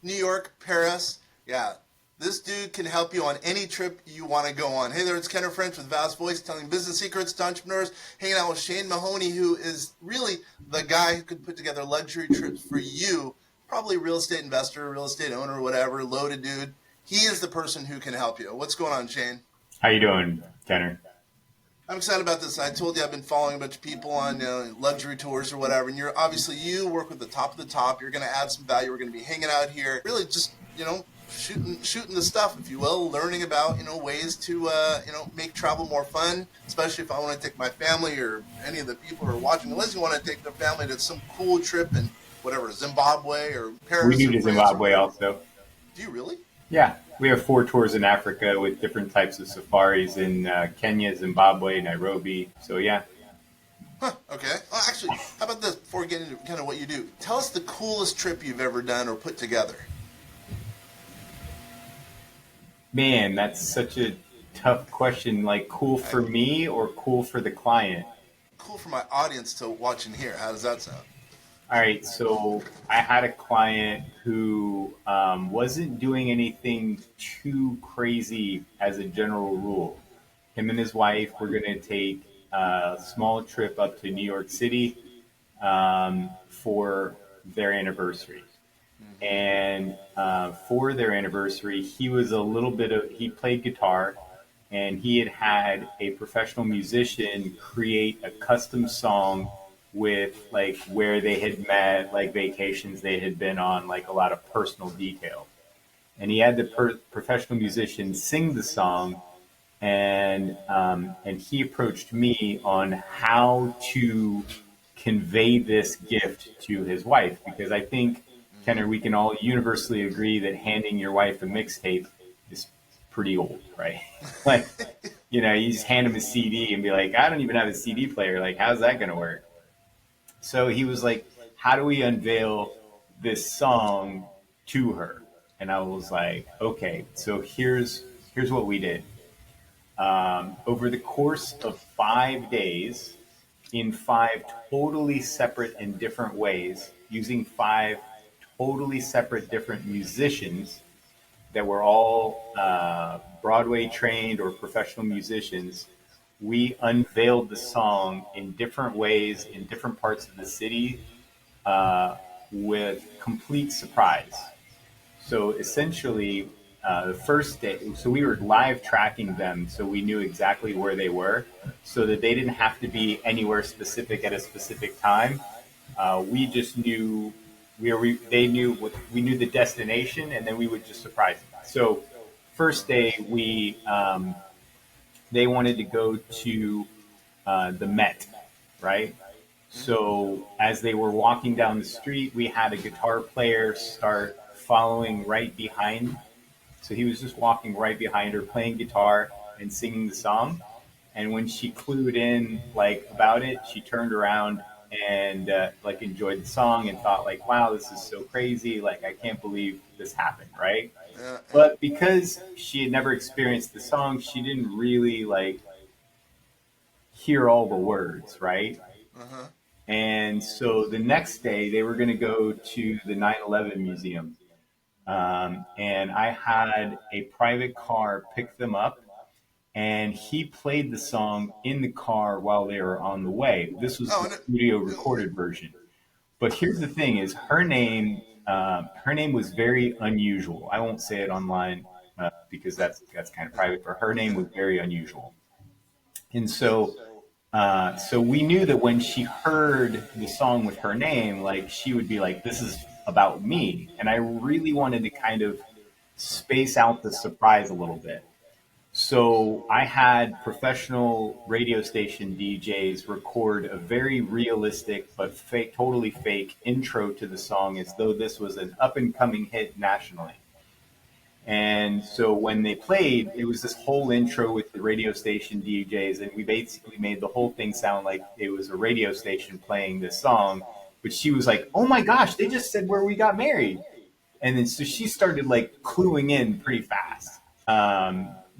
New York, Paris. Yeah, this dude can help you on any trip you want to go on. Hey there, it's Kenner French with Vast Voice, telling business secrets to entrepreneurs, hanging out with Shane Mahoney, who is really the guy who could put together luxury trips for you. Probably real estate investor, real estate owner, whatever, loaded dude. He is the person who can help you. What's going on, Shane? How you doing, Kenner? I'm excited about this. I told you I've been following a bunch of people on luxury tours or whatever, and you're obviously you work with the top of the top. You're going to add some value. We're going to be hanging out here, really just shooting the stuff, if you will, learning about ways to make travel more fun. Especially if I want to take my family or any of the people who are watching, unless you want to take their family to some cool trip in whatever Zimbabwe or We Paris do or to France or Zimbabwe whatever. also. Do you really? Yeah, we have 4 tours in Africa with different types of safaris in Kenya, Zimbabwe, Nairobi. So yeah, Huh, okay. Well, actually, how about this before we get into kind of what you do? Tell us the coolest trip you've ever done or put together. man, that's such a tough question. Like, cool I, for me or cool for the client? cool for my audience to watch and hear. How does that sound? All right, so I had a client who wasn't doing anything too crazy as a general rule. Him and his wife were going to take a small trip up to New York City for their anniversary. Mm-hmm. And for their anniversary, he played guitar, and he had had a professional musician create a custom song with like where they had met, like vacations they had been on, like a lot of personal detail. And he had the professional musician sing the song, and he approached me on how to convey this gift to his wife, because I think, Mm-hmm. Kenner, we can all universally agree that handing your wife a mixtape is pretty old, right? Like, you just hand him a CD and be like, I don't even have a CD player. Like, how's that going to work? So he was like, how do we unveil this song to her? And I was like, okay, so here's what we did. Over the course of 5 days, in 5 totally separate and different ways, using 5 totally separate different musicians that were all Broadway trained or professional musicians, we unveiled the song in different ways in different parts of the city uh, with complete surprise. So essentially, the first day, so we were live tracking them, so we knew exactly where they were, so that they didn't have to be anywhere specific at a specific time. We just knew where they knew what we knew the destination, and then we would just surprise them. So, first day, they wanted to go to the Met, right? Mm-hmm. So as they were walking down the street, we had a guitar player start following right behind. So he was just walking right behind her, playing guitar and singing the song. And when she clued in like about it, she turned around and like enjoyed the song and thought like, wow, this is so crazy. Like, I can't believe this happened, right? Yeah, yeah. But because she had never experienced the song, she didn't really like hear all the words, right? Uh-huh. And so the next day, they were going to go to the 9/11 museum. And I had a private car pick them up, and he played the song in the car while they were on the way. This was Oh, the studio recorded version. But here's the thing: is her name was very unusual. I won't say it online because that's kind of private. But her name was very unusual, and so we knew that when she heard the song with her name, like she would be like, "This is about me," and I really wanted to kind of space out the surprise a little bit. So I had professional radio station DJs record a very realistic but fake, totally fake intro to the song, as though this was an up and coming hit nationally. And so when they played, it was this whole intro with the radio station DJs, and we basically made the whole thing sound like it was a radio station playing this song. But she was like, "Oh my gosh, they just said where we got married," and then so she started like cluing in pretty fast.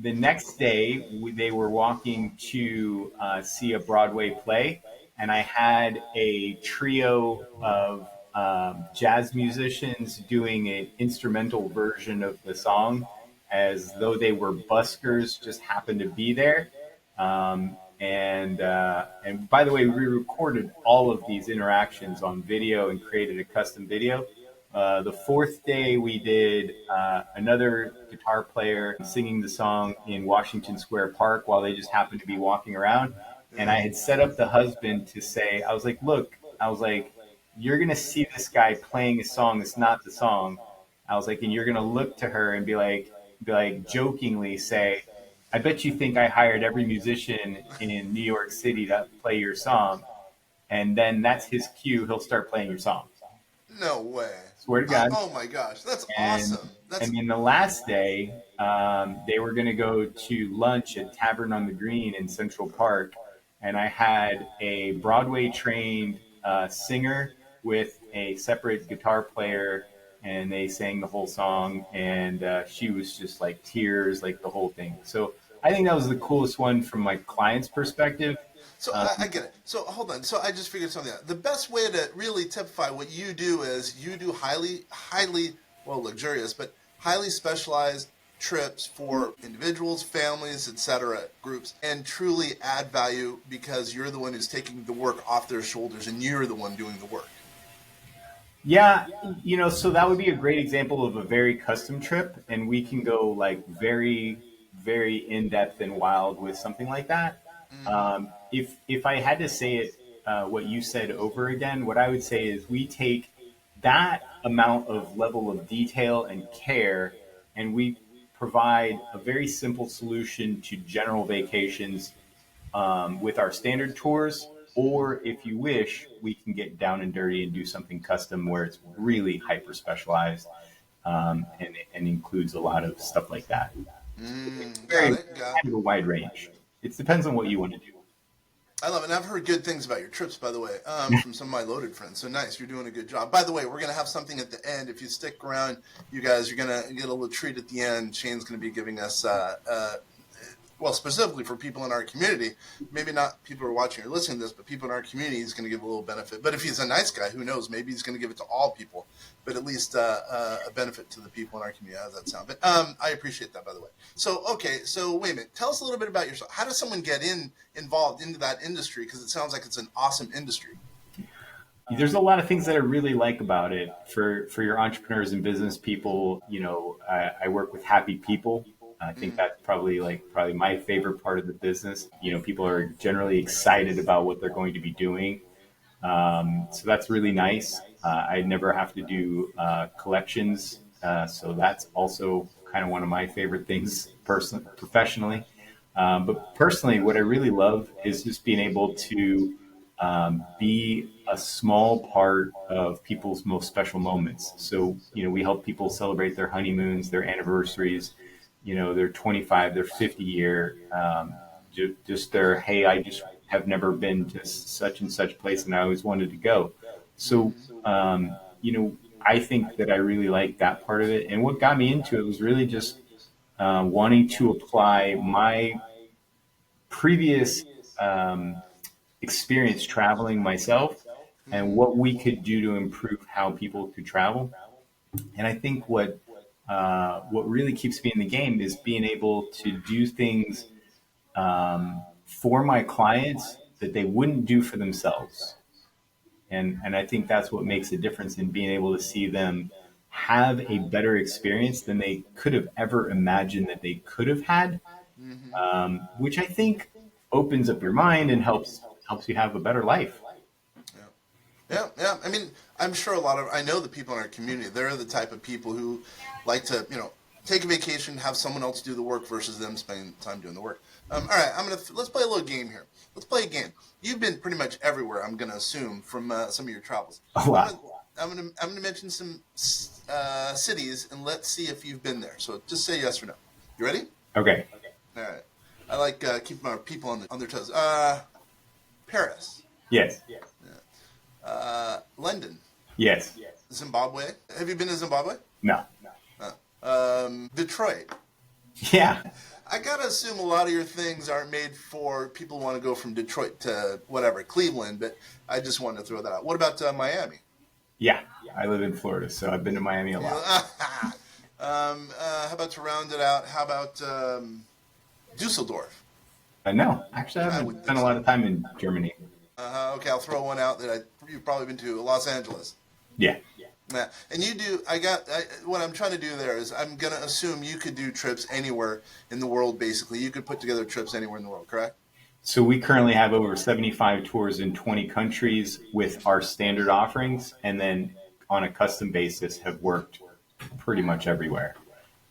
The next day, they were walking to see a Broadway play, and I had a trio of jazz musicians doing an instrumental version of the song as though they were buskers, just happened to be there. And by the way, we recorded all of these interactions on video and created a custom video. The fourth day, we did another guitar player singing the song in Washington Square Park while they just happened to be walking around. And I had set up the husband to say, I was like, look, I was like, you're going to see this guy playing a song that's not the song. I was like, and you're going to look to her and be like, jokingly say, I bet you think I hired every musician in New York City to play your song. And then that's his cue. He'll start playing your song. No way. Swear to God. Oh my gosh, that's And, awesome. and then the last day, they were going to go to lunch at Tavern on the Green in Central Park. And I had a Broadway trained singer with a separate guitar player, and they sang the whole song. And she was just like tears, like the whole thing. So I think that was the coolest one from my client's perspective. So I get it. So hold on. So I just figured something out. The best way to really typify what you do is you do highly, well, luxurious, but highly specialized trips for individuals, families, etc., groups, and truly add value because you're the one who's taking the work off their shoulders and you're the one doing the work. Yeah, so that would be a great example of a very custom trip, and we can go like very, very in-depth and wild with something like that. If I had to say it, what you said over again, what I would say is we take that amount of level of detail and care, and we provide a very simple solution to general vacations with our standard tours. Or if you wish, we can get down and dirty and do something custom where it's really hyper specialized and includes a lot of stuff like that. Very kind of a wide range. It depends on what you want to do. I love it. And I've heard good things about your trips, by the way, from some of my loaded friends. So nice. You're doing a good job. By the way, we're going to have something at the end. If you stick around, you guys, you're going to get a little treat at the end. Shane's going to be giving us, well, specifically for people in our community, maybe not people who are watching or listening to this, but people in our community, he's going to give a little benefit. But if he's a nice guy, who knows? Maybe he's going to give it to all people, but at least a benefit to the people in our community. How does that sound? But I appreciate that, by the way. So, okay, so wait a minute. Tell us a little bit about yourself. How does someone get involved into that industry? Because it sounds like it's an awesome industry. There's a lot of things that I really like about it for your entrepreneurs and business people. I work with happy people. I think that's probably my favorite part of the business. People are generally excited about what they're going to be doing. So that's really nice. I never have to do collections. So that's also kind of one of my favorite things professionally. But personally, what I really love is just being able to be a small part of people's most special moments. So, we help people celebrate their honeymoons, their anniversaries, their 25, their 50 year, just their, hey, I just have never been to such and such place and I always wanted to go. So, I think that I really like that part of it. And what got me into it was really just wanting to apply my previous experience traveling myself and what we could do to improve how people could travel. And I think what really keeps me in the game is being able to do things for my clients that they wouldn't do for themselves. And I think that's what makes a difference in being able to see them have a better experience than they could have ever imagined that they could have had, which I think opens up your mind and helps you have a better life. Yeah. I mean, I'm sure I know the people in our community, they're the type of people who like to, take a vacation, have someone else do the work versus them spending time doing the work. All right, let's play a little game here. Let's play a game. You've been pretty much everywhere, I'm going to assume, from some of your travels. A lot. I'm going to mention some cities, and let's see if you've been there. So just say yes or no. You ready? Okay. All right. I like keeping our people on their toes. Paris. Yes. London. Yes. Zimbabwe. Have you been to Zimbabwe? No. Detroit. Yeah. I gotta assume a lot of your things aren't made for people who want to go from Detroit to whatever, Cleveland, but I just wanted to throw that out. What about Miami? Yeah, I live in Florida, so I've been to Miami a lot. How about to round it out? How about Dusseldorf? No, actually, I I haven't wouldn't think spent a lot so. of time in Germany. Okay, I'll throw one out that you've probably been to Los Angeles. Yeah. Yeah, and you do. What I'm trying to do there is I'm gonna assume you could do trips anywhere in the world. Basically, you could put together trips anywhere in the world. Correct? So we currently have over 75 tours in 20 countries with our standard offerings, and then on a custom basis have worked pretty much everywhere.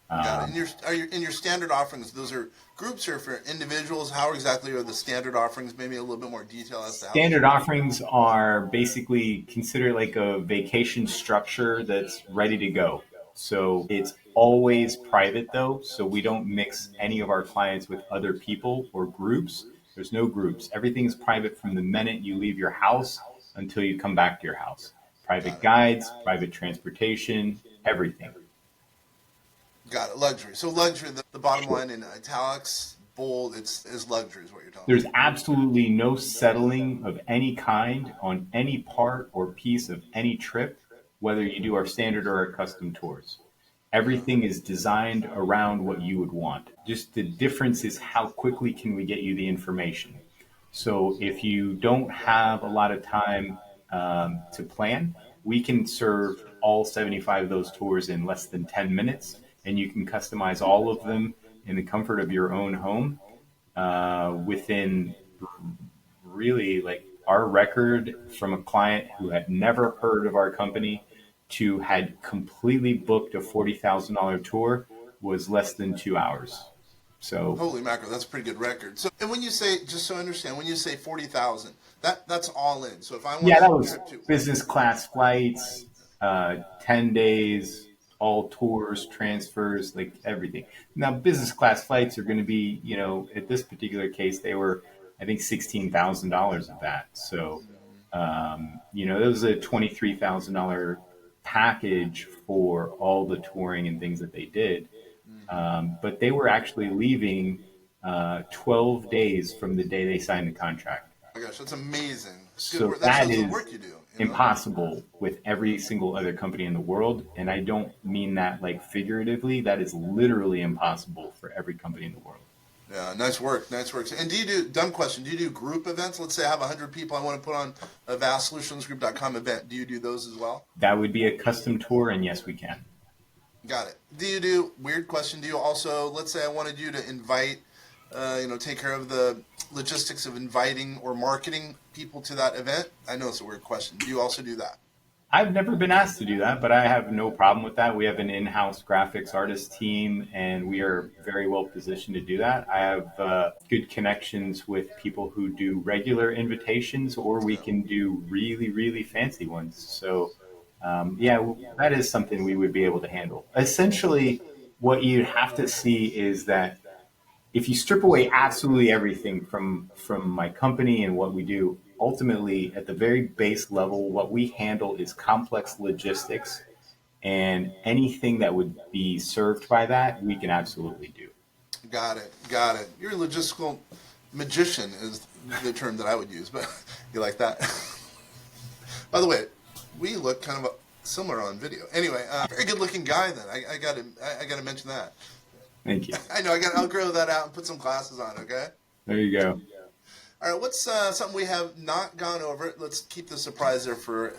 Got it. And in your standard offerings, those are groups or for individuals? How exactly are the standard offerings? Maybe a little bit more detail as to how those Standard work. offerings are basically considered like a vacation structure that's ready to go. So it's always private though. So we don't mix any of our clients with other people or groups. There's no groups. Everything's private from the minute you leave your house until you come back to your house. Private Got it. guides, private transportation, everything. Got it. Luxury. So luxury. The bottom line in italics, bold. It's is luxury is what you're telling me. There's absolutely no settling of any kind on any part or piece of any trip, whether you do our standard or our custom tours. Yeah. Everything is designed around what you would want. Just the difference is how quickly can we get you the information. So if you don't have a lot of time to plan, we can serve all 75 of those tours in less than 10 minutes, and you can customize all of them in the comfort of your own home within really like our record from a client who had never heard of our company to had completely booked a $40,000 tour was less than 2 hours. So Holy mackerel, that's a pretty good record. So, and when you say, just so I understand, when you say 40,000, that's all in. So if I want yeah, that a was trip to, business class flights, 10 days, all tours, transfers, like everything. Now, business class flights are going to be, at this particular case, they were, I think, $16,000 of that. So, it was a $23,000 package for all the touring and things that they did. But they were actually leaving 12 days from the day they signed the contract. oh my gosh, that's amazing. Good So work. That that shows the is work you do. impossible with every single other company in the world. And I don't mean that like figuratively. That is literally impossible for every company in the world. Yeah, nice work, nice work. And do you do, dumb question, do you do group events? Let's say I have 100 people I want to put on a vastsolutionsgroup.com event. Do you do those as well? That would be a custom tour. And yes, we can. Got it. Do you do, weird question, do you also, let's say I wanted you to invite, take care of the logistics of inviting or marketing people to that event? I know it's a weird question. Do you also do that? I've never been asked to do that, but I have no problem with that. We have an in-house graphics artist team, and we are very well positioned to do that. I have good connections with people who do regular invitations, or we Yeah. can do really, really fancy ones. So, yeah, that is something we would be able to handle. Essentially, what you'd have to see is that if you strip away absolutely everything from my company and what we do, ultimately at the very base level, what we handle is complex logistics, and anything that would be served by that, we can absolutely do. Got it. Got it. You're a logistical magician is the term that I would use, but you like that? By the way, we look kind of similar on video. Anyway, very good looking guy. Then I got to mention that. Thank you. I know. I'll grow that out and put some glasses on. Okay. There you go. All right. What's something we have not gone over? Let's keep the surprise there for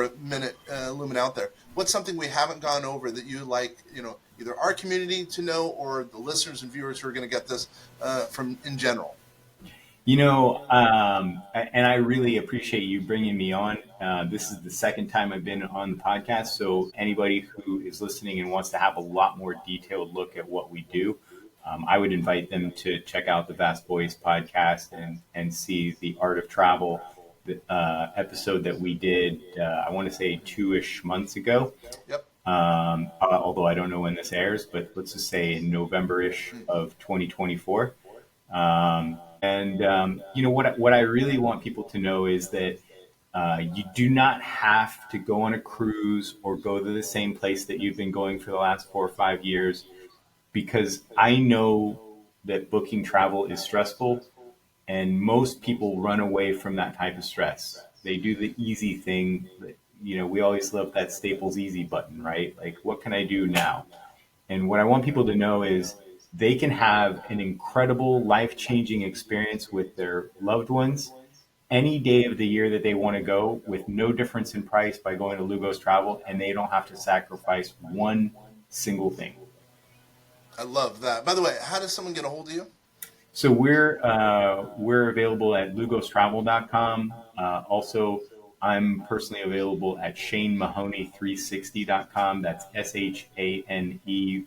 a minute. Looming out there. What's something we haven't gone over that you like? Either our community to know or the listeners and viewers who are going to get this from in general. And I really appreciate you bringing me on. This is the second time I've been on the podcast. So anybody who is listening and wants to have a lot more detailed look at what we do, I would invite them to check out the Vast Voice podcast and see the Art of Travel episode that we did, I want to say 2-ish months ago. Yep. Although I don't know when this airs, but let's just say in November-ish of 2024. What I really want people to know is that you do not have to go on a cruise or go to the same place that you've been going for the last 4 or 5 years, because I know that booking travel is stressful, and most people run away from that type of stress. They do the easy thing we always love that Staples Easy button, right? Like, what can I do now? And what I want people to know is they can have an incredible life changing experience with their loved ones any day of the year that they want to go with no difference in price by going to Lugos Travel, and they don't have to sacrifice one single thing. I love that. By the way, how does someone get a hold of you? So we're available at lugostravel.com. Also, I'm personally available at ShaneMahoney360.com. That's ShaneMA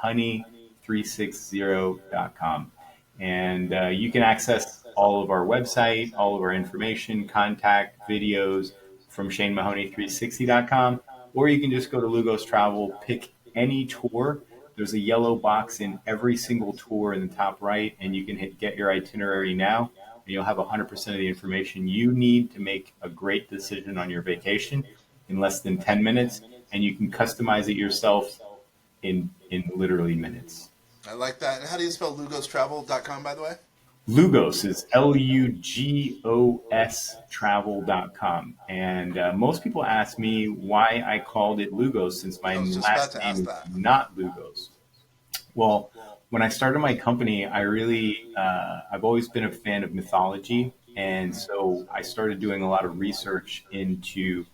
Honey360.com. And you can access all of our website, all of our information, contact, videos from ShaneMahoney360.com, or you can just go to Lugos Travel, pick any tour. There's a yellow box in every single tour in the top right, and you can hit get your itinerary now, and you'll have 100% of the information you need to make a great decision on your vacation in less than 10 minutes, and you can customize it yourself in literally minutes. I like that. And how do you spell lugostravel.com, by the way? Lugos is Lugos travel.com. And most people ask me why I called it Lugos since my I was just about last to name ask is that. not Lugos. Well, when I started my company, I've always been a fan of mythology. And so I started doing a lot of research into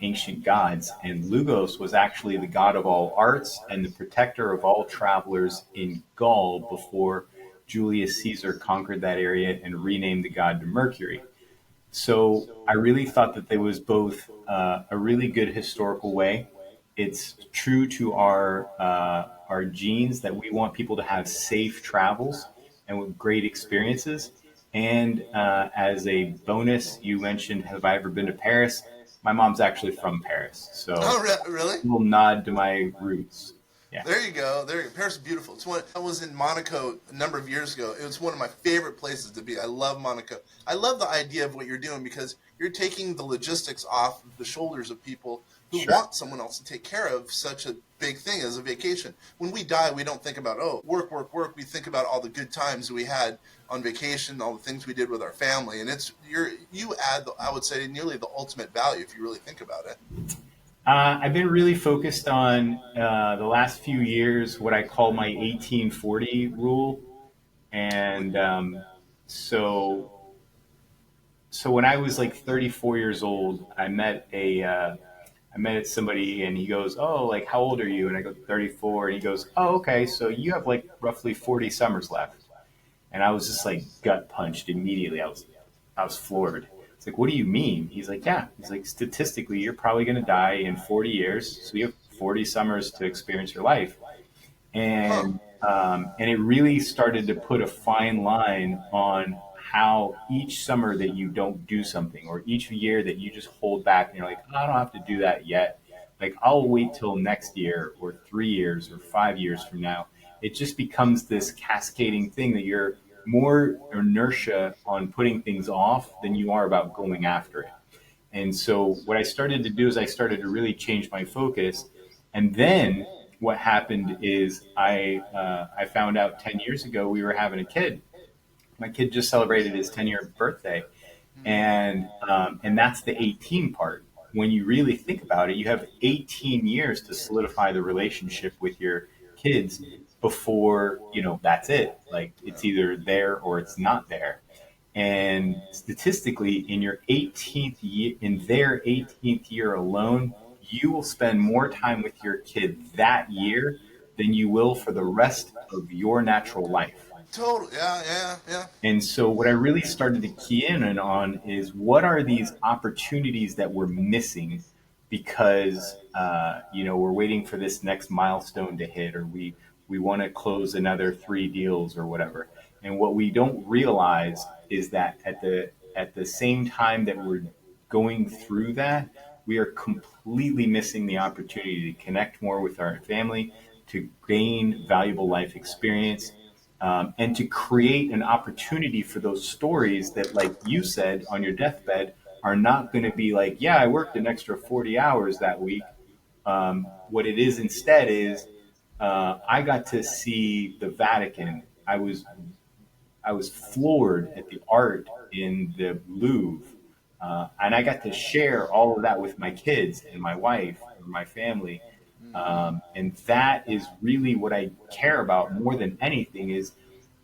ancient gods. And Lugos was actually the god of all arts and the protector of all travelers in Gaul before Julius Caesar conquered that area and renamed the god to Mercury. So I really thought that there was both a really good historical way. It's true to our genes that we want people to have safe travels and with great experiences. And as a bonus, you mentioned, have I ever been to Paris? My mom's actually from Paris, so Oh, really? a little nod to my roots. Yeah. There you go. There you go. Paris is beautiful. It's one. I was in Monaco a number of years ago. It was one of my favorite places to be. I love Monaco. I love the idea of what you're doing because you're taking the logistics off the shoulders of people who Sure. want someone else to take care of such a big thing as a vacation. When we die, we don't think about, oh, work, work, work. We think about all the good times we had on vacation, all the things we did with our family, and you add, I would say, nearly the ultimate value if you really think about it. I've been really focused on the last few years what I call my 1840 rule, and so so when I was like 34 years old, I met somebody, and he goes, "Oh, like how old are you?" And I go, "34," and he goes, "Oh, okay, so you have like roughly 40 summers left." And I was just like gut punched immediately. I was floored. It's like, what do you mean? He's like, yeah. He's like, statistically, you're probably going to die in 40 years. So you have 40 summers to experience your life. Huh. And it really started to put a fine line on how each summer that you don't do something or each year that you just hold back and you're like, "Oh, I don't have to do that yet. Like, I'll wait till next year or 3 years or 5 years from now." It just becomes this cascading thing that you're more inertia on putting things off than you are about going after it. And so what I started to do is I started to really change my focus. And then what happened is I found out 10 years ago we were having a kid. My kid just celebrated his 10-year birthday, and that's the 18 part. When you really think about it, you have 18 years to solidify the relationship with your kids before that's it. Like it's either there or it's not there. And statistically, in their 18th year alone, you will spend more time with your kid that year than you will for the rest of your natural life. Totally. Yeah, yeah, yeah. And so, what I really started to key in on is what are these opportunities that we're missing because we're waiting for this next milestone to hit, or we want to close another 3 deals or whatever. And what we don't realize is that at the same time that we're going through that, we are completely missing the opportunity to connect more with our family, to gain valuable life experience, and to create an opportunity for those stories that, like you said, on your deathbed, are not going to be like, yeah, I worked an extra 40 hours that week. What it is instead is I got to see the Vatican. I was floored at the art in the Louvre. And I got to share all of that with my kids and my wife or my family. And that is really what I care about more than anything is,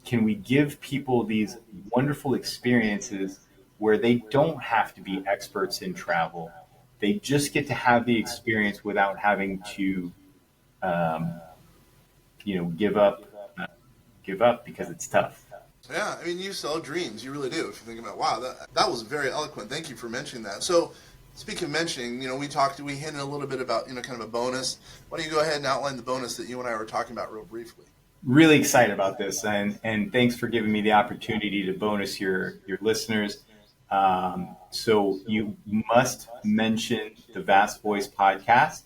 can we give people these wonderful experiences where they don't have to be experts in travel? They just get to have the experience without having to, um, give up, because it's tough. Yeah, I mean, you sell dreams. You really do. If you think about, wow, that was very eloquent. Thank you for mentioning that. So, speaking of mentioning, we hinted a little bit about, kind of a bonus. Why don't you go ahead and outline the bonus that you and I were talking about real briefly? Really excited about this, and thanks for giving me the opportunity to bonus your listeners. So you must mention the Vast Voice podcast.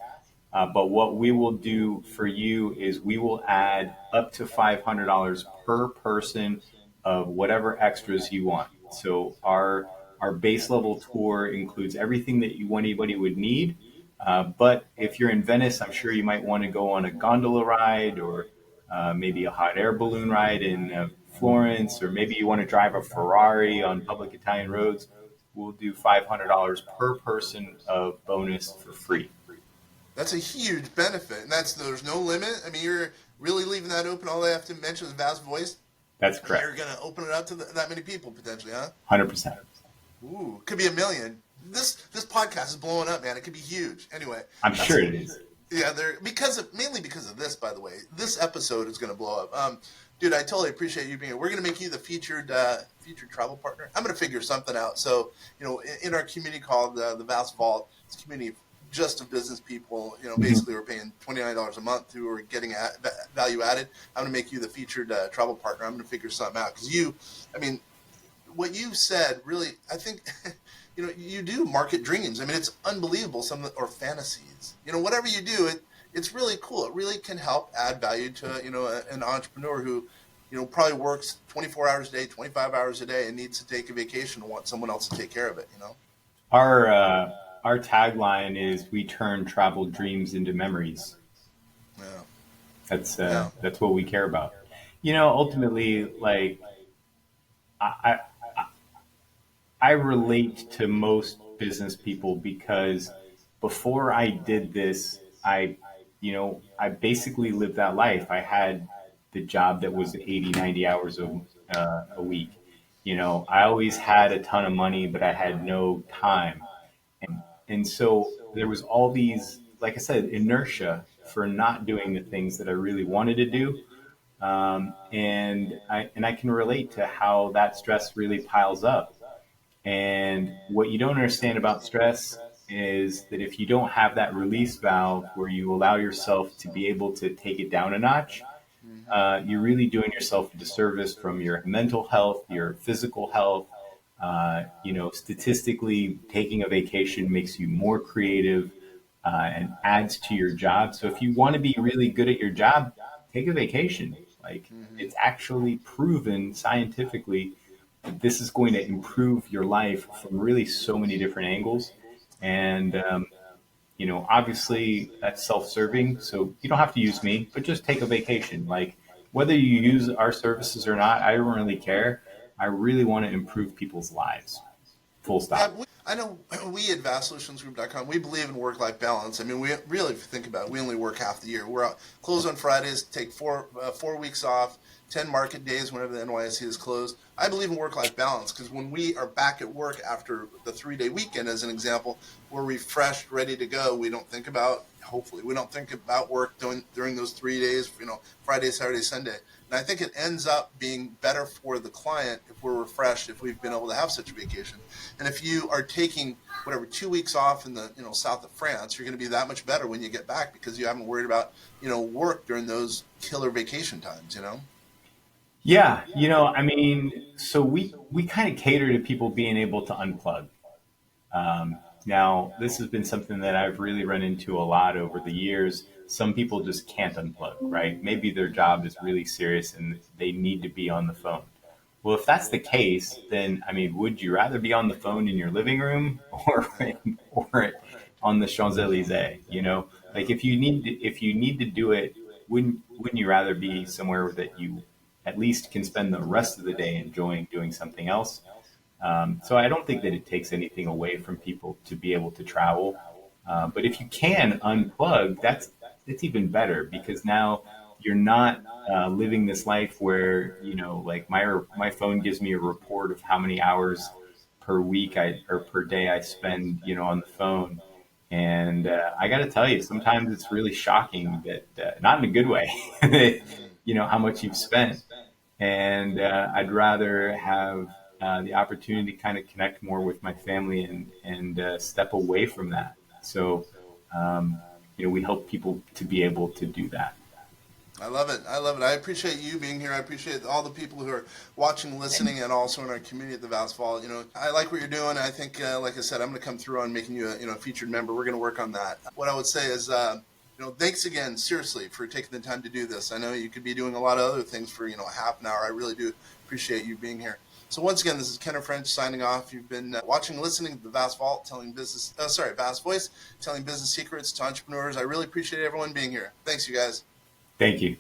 But what we will do for you is we will add up to $500 per person of whatever extras you want. So our base level tour includes everything that anybody would need. But if you're in Venice, I'm sure you might want to go on a gondola ride, or maybe a hot air balloon ride in Florence, or maybe you want to drive a Ferrari on public Italian roads. We'll do $500 per person of bonus for free. That's a huge benefit, and there's no limit. I mean, you're really leaving that open. All they have to mention is Vast Voice. That's correct. You're going to open it up to that many people potentially, huh? 100%. Ooh, could be 1 million. This podcast is blowing up, man. It could be huge. Anyway, I'm sure it is. Yeah, mainly because of this. By the way, this episode is going to blow up. Dude, I totally appreciate you being here. We're going to make you the featured travel partner. I'm going to figure something out. So, in our community called the Vast Vault, it's a community just of business people. Basically, we're paying $29 a month who are getting value added. I'm going to make you the featured travel partner. I'm going to figure something out because what you said really, I think, you do market dreams. I mean, it's unbelievable. Or fantasies. Whatever you do, it's really cool. It really can help add value to an entrepreneur who probably works 24 hours a day, 25 hours a day, and needs to take a vacation and wants someone else to take care of it. Our tagline is, we turn travel dreams into memories. Yeah. That's what we care about. Ultimately, like, I relate to most business people because before I did this, I basically lived that life. I had the job that was 80, 90 hours a week. I always had a ton of money, but I had no time. And so there was all these, like I said, inertia for not doing the things that I really wanted to do. And I can relate to how that stress really piles up. And what you don't understand about stress is that if you don't have that release valve where you allow yourself to be able to take it down a notch, you're really doing yourself a disservice from your mental health, your physical health. Statistically, taking a vacation makes you more creative and adds to your job. So if you want to be really good at your job, take a vacation. Like, it's actually proven scientifically that this is going to improve your life from really so many different angles. And, obviously that's self-serving. So you don't have to use me, but just take a vacation. Like, whether you use our services or not, I don't really care. I really want to improve people's lives. Full stop. Yeah, I know we at vastsolutionsgroup.com, we believe in work-life balance. I mean, we really, if you think about it, we only work half the year. We're closed on Fridays, take 4 weeks off, 10 market days whenever the NYSE is closed. I believe in work-life balance because when we are back at work after the 3-day weekend, as an example, we're refreshed, ready to go. We don't think about, hopefully, we don't think about work during those 3 days, Friday, Saturday, Sunday. And I think it ends up being better for the client if we're refreshed, if we've been able to have such a vacation. And if you are taking 2 weeks off in the south of France, you're going to be that much better when you get back because you haven't worried about work during those killer vacation times. Yeah, so we kind of cater to people being able to unplug. Now, this has been something that I've really run into a lot over the years. Some people just can't unplug, right? Maybe their job is really serious and they need to be on the phone. Well, if that's the case, then, would you rather be on the phone in your living room or on the Champs-Élysées? Like, if you need to do it, wouldn't you rather be somewhere that you at least can spend the rest of the day enjoying doing something else? So I don't think that it takes anything away from people to be able to travel. But if you can unplug, that's even better, because now you're not living this life where, like my phone gives me a report of how many hours per week or per day I spend, on the phone. And I got to tell you, sometimes it's really shocking that, not in a good way, that, how much you've spent. And I'd rather have the opportunity to kind of connect more with my family and step away from that. So, we help people to be able to do that. I love it. I love it. I appreciate you being here. I appreciate all the people who are watching, listening, and also in our community at the Vast Vault. I like what you're doing. I think, like I said, I'm going to come through on making you a featured member. We're going to work on that. What I would say is, thanks again, seriously, for taking the time to do this. I know you could be doing a lot of other things for, half an hour. I really do appreciate you being here. So once again, this is Kenneth French signing off. You've been watching, listening to the Vast Vault, Vast Voice, telling business secrets to entrepreneurs. I really appreciate everyone being here. Thanks, you guys. Thank you.